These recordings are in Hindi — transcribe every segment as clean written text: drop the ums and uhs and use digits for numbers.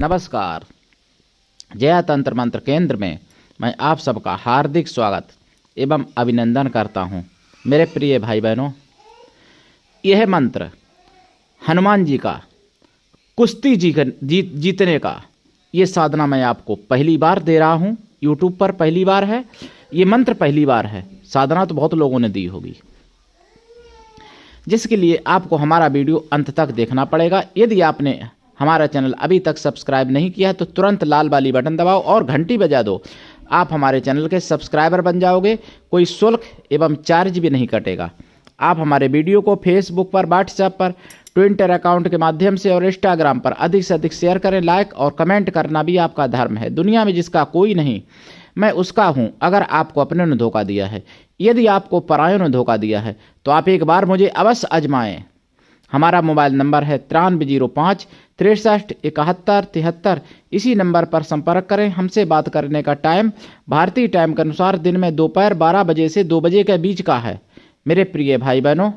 नमस्कार। जया तंत्र मंत्र केंद्र में मैं आप सबका हार्दिक स्वागत एवं अभिनंदन करता हूं। मेरे प्रिय भाई बहनों, यह मंत्र हनुमान जी का कुश्ती जीतने का ये साधना मैं आपको पहली बार दे रहा हूं। यूट्यूब पर पहली बार है, ये मंत्र पहली बार है। साधना तो बहुत लोगों ने दी होगी, जिसके लिए आपको हमारा वीडियो अंत तक देखना पड़ेगा। यदि आपने हमारा चैनल अभी तक सब्सक्राइब नहीं किया है तो तुरंत लाल वाली बटन दबाओ और घंटी बजा दो। आप हमारे चैनल के सब्सक्राइबर बन जाओगे, कोई शुल्क एवं चार्ज भी नहीं कटेगा। आप हमारे वीडियो को फेसबुक पर, व्हाट्सएप पर, ट्विटर अकाउंट के माध्यम से और इंस्टाग्राम पर अधिक से अधिक शेयर करें। लाइक और कमेंट करना भी आपका धर्म है। दुनिया में जिसका कोई नहीं, मैं उसका हूं। अगर आपको अपने ने धोखा दिया है, यदि आपको परायों ने धोखा दिया है, तो आप एक बार मुझे अवश्य आजमाएं। हमारा मोबाइल नंबर है 9305 63 71 73। इसी नंबर पर संपर्क करें। हमसे बात करने का टाइम भारतीय टाइम के अनुसार दिन में दोपहर 12 बजे से 2 बजे के बीच का है। मेरे प्रिय भाई बहनों,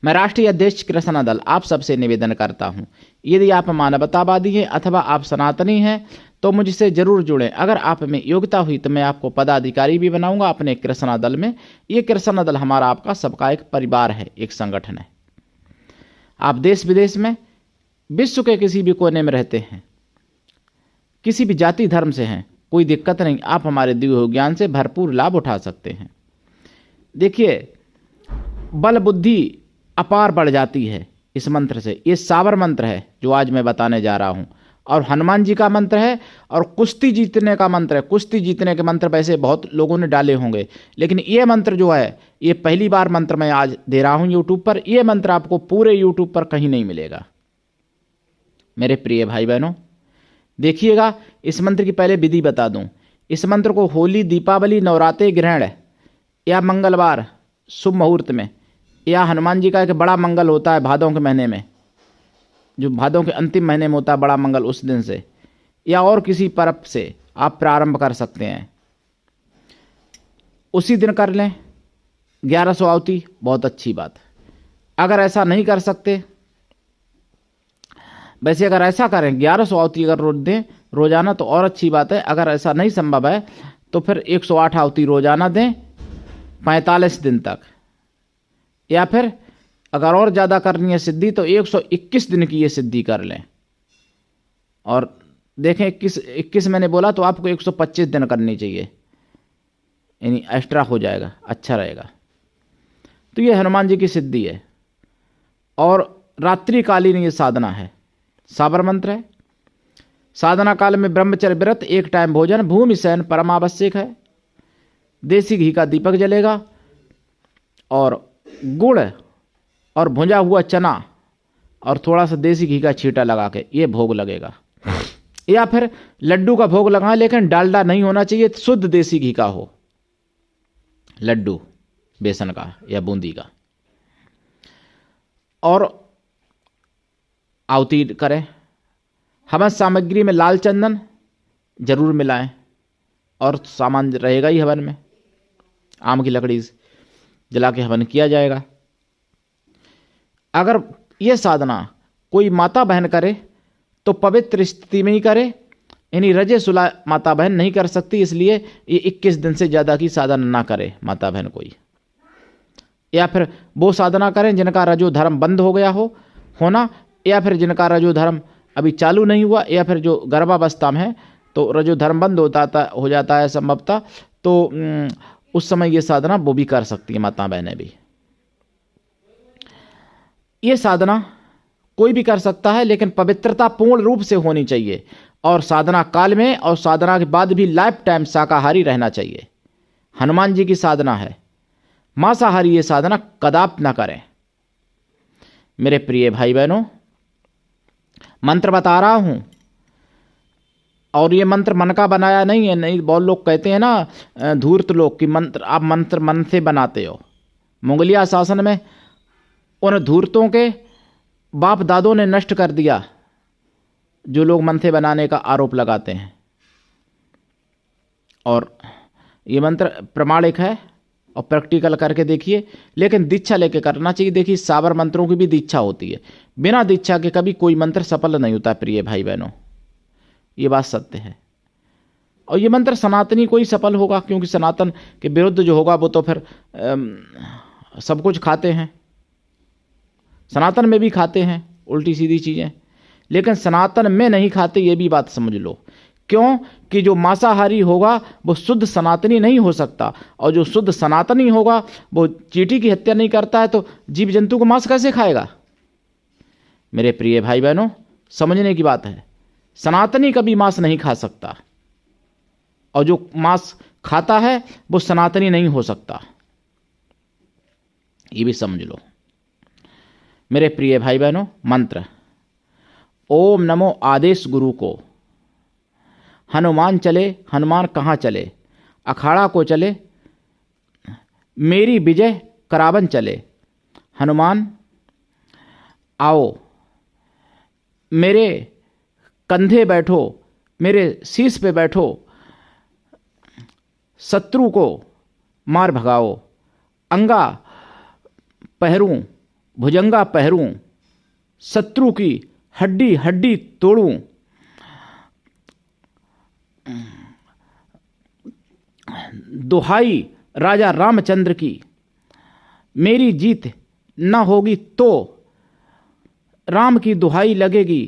मैं राष्ट्रीय अध्यक्ष कृष्णा दल आप सबसे निवेदन करता हूं, यदि आप मानवतावादी हैं अथवा आप सनातनी हैं तो मुझसे जरूर जुड़ें। अगर आप में योग्यता हुई तो मैं आपको पदाधिकारी भी बनाऊंगा अपने कृष्णा दल में। ये कृष्णा दल हमारा आपका सबका एक परिवार है, एक संगठन है। आप देश विदेश में, विश्व के किसी भी कोने में रहते हैं, किसी भी जाति धर्म से हैं, कोई दिक्कत नहीं। आप हमारे दिए हुए ज्ञान से भरपूर लाभ उठा सकते हैं। देखिए, बल बुद्धि अपार बढ़ जाती है इस मंत्र से। ये सावर मंत्र है जो आज मैं बताने जा रहा हूं, और हनुमान जी का मंत्र है और कुश्ती जीतने का मंत्र है। कुश्ती जीतने के मंत्र वैसे बहुत लोगों ने डाले होंगे, लेकिन ये मंत्र जो है, ये पहली बार मंत्र मैं आज दे रहा हूं यूट्यूब पर। ये मंत्र आपको पूरे यूट्यूब पर कहीं नहीं मिलेगा। मेरे प्रिय भाई बहनों, देखिएगा, इस मंत्र की पहले विधि बता दूं। इस मंत्र को होली, दीपावली, नवरात्रि, ग्रहण या मंगलवार शुभ मुहूर्त में, या हनुमान जी का एक बड़ा मंगल होता है भादों के महीने में, जो भादों के अंतिम महीने में होता है बड़ा मंगल, उस दिन से या और किसी पर्व से आप प्रारंभ कर सकते हैं। उसी दिन कर लें 1100 आहुति, बहुत अच्छी बात। अगर ऐसा नहीं कर सकते, वैसे अगर ऐसा करें 1100 आहुति अगर रोज दें रोजाना तो और अच्छी बात है। अगर ऐसा नहीं संभव है तो फिर 108 आहुति रोजाना दें 45 दिन तक, या फिर अगर और ज़्यादा करनी है सिद्धि तो 121 दिन की ये सिद्धि कर लें। और देखें, 21 मैंने बोला तो आपको 125 दिन करनी चाहिए, यानी एक्स्ट्रा हो जाएगा, अच्छा रहेगा। तो ये हनुमान जी की सिद्धि है और रात्रिकालीन ये साधना है। साबर मंत्र है। साधना काल में ब्रह्मचर्य व्रत, एक टाइम भोजन, भूमि शयन परम आवश्यक है। देसी घी का दीपक जलेगा और गुड़ और भुंजा हुआ चना और थोड़ा सा देसी घी का छींटा लगा के ये भोग लगेगा। या फिर लड्डू का भोग लगाएं, लेकिन डालडा नहीं होना चाहिए, शुद्ध देसी घी का हो, लड्डू बेसन का या बूंदी का। और आहुति करें। हवन सामग्री में लाल चंदन जरूर मिलाएं, और सामान रहेगा ही हवन में, आम की लकड़ी जला के हवन किया जाएगा। अगर यह साधना कोई माता बहन करे तो पवित्र स्थिति में ही करे, यानी रजे सुला माता बहन नहीं कर सकती, इसलिए ये 21 दिन से ज़्यादा की साधना ना करे माता बहन कोई। या फिर वो साधना करें जिनका रजो धर्म बंद हो गया होना, या फिर जिनका रजो धर्म अभी चालू नहीं हुआ, या फिर जो गर्भावस्था में है तो रजो धर्म बंद हो जाता है संभवतः, तो उस समय ये साधना वो भी कर सकती है, माता बहनें भी। ये साधना कोई भी कर सकता है, लेकिन पवित्रता पूर्ण रूप से होनी चाहिए, और साधना काल में और साधना के बाद भी लाइफ टाइम शाकाहारी रहना चाहिए। हनुमान जी की साधना है, मांसाहारी ये साधना कदापि न करें। मेरे प्रिय भाई बहनों, मंत्र बता रहा हूं, और ये मंत्र मन का बनाया नहीं है। नहीं, बहुत लोग कहते हैं ना धूर्त लोग कि मंत्र आप मंत्र मन से बनाते हो। मुगलिया शासन में उन धूर्तों के बाप दादों ने नष्ट कर दिया जो लोग मन से बनाने का आरोप लगाते हैं। और ये मंत्र प्रमाणिक है और प्रैक्टिकल करके देखिए, लेकिन दीक्षा लेके करना चाहिए। देखिए साबर मंत्रों की भी दीक्षा होती है, बिना दीक्षा के कभी कोई मंत्र सफल नहीं होता प्रिय भाई बहनों, ये बात सत्य है। और ये मंत्र सनातनी को ही सफल होगा, क्योंकि सनातन के विरुद्ध जो होगा वो तो फिर सब कुछ खाते हैं, सनातन में भी खाते हैं उल्टी सीधी चीज़ें, लेकिन सनातन में नहीं खाते, ये भी बात समझ लो। क्यों कि जो मांसाहारी होगा वो शुद्ध सनातनी नहीं हो सकता, और जो शुद्ध सनातनी होगा वो चींटी की हत्या नहीं करता है, तो जीव जंतु को मांस कैसे खाएगा। मेरे प्रिय भाई बहनों, समझने की बात है, सनातनी कभी मांस नहीं खा सकता, और जो मांस खाता है वो सनातनी नहीं हो सकता, ये भी समझ लो। मेरे प्रिय भाई बहनों, मंत्र ओम नमो आदेश गुरु को। हनुमान चले, हनुमान कहाँ चले, अखाड़ा को चले, मेरी विजय करावन चले। हनुमान आओ, मेरे कंधे बैठो, मेरे शीश पे बैठो, शत्रु को मार भगाओ। अंगा पहरूं, भुजंगा पहरूं, शत्रु की हड्डी हड्डी तोड़ूं। दुहाई राजा रामचंद्र की, मेरी जीत न होगी तो राम की दुहाई लगेगी।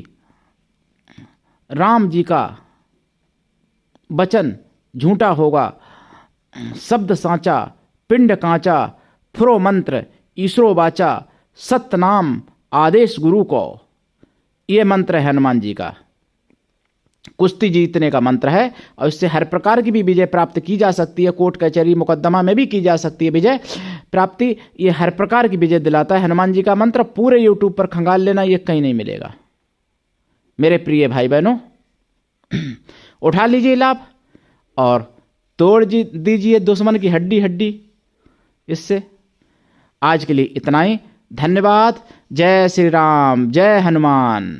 राम जी का वचन झूठा होगा, शब्द साचा पिंड कांचा, फुरो मंत्र ईसरो बाचा, सतनाम आदेश गुरु को। ये मंत्र है हनुमान जी का, कुश्ती जीतने का मंत्र है, और इससे हर प्रकार की भी विजय प्राप्त की जा सकती है, कोर्ट कचहरी मुकदमा में भी की जा सकती है विजय प्राप्ति। ये हर प्रकार की विजय दिलाता है हनुमान जी का मंत्र। पूरे यूट्यूब पर खंगाल लेना, ये कहीं नहीं मिलेगा। मेरे प्रिय भाई बहनों, उठा लीजिए लाभ और तोड़ दीजिए दुश्मन की हड्डी हड्डी। इससे आज के लिए इतना ही, धन्यवाद। जय श्री राम, जय हनुमान।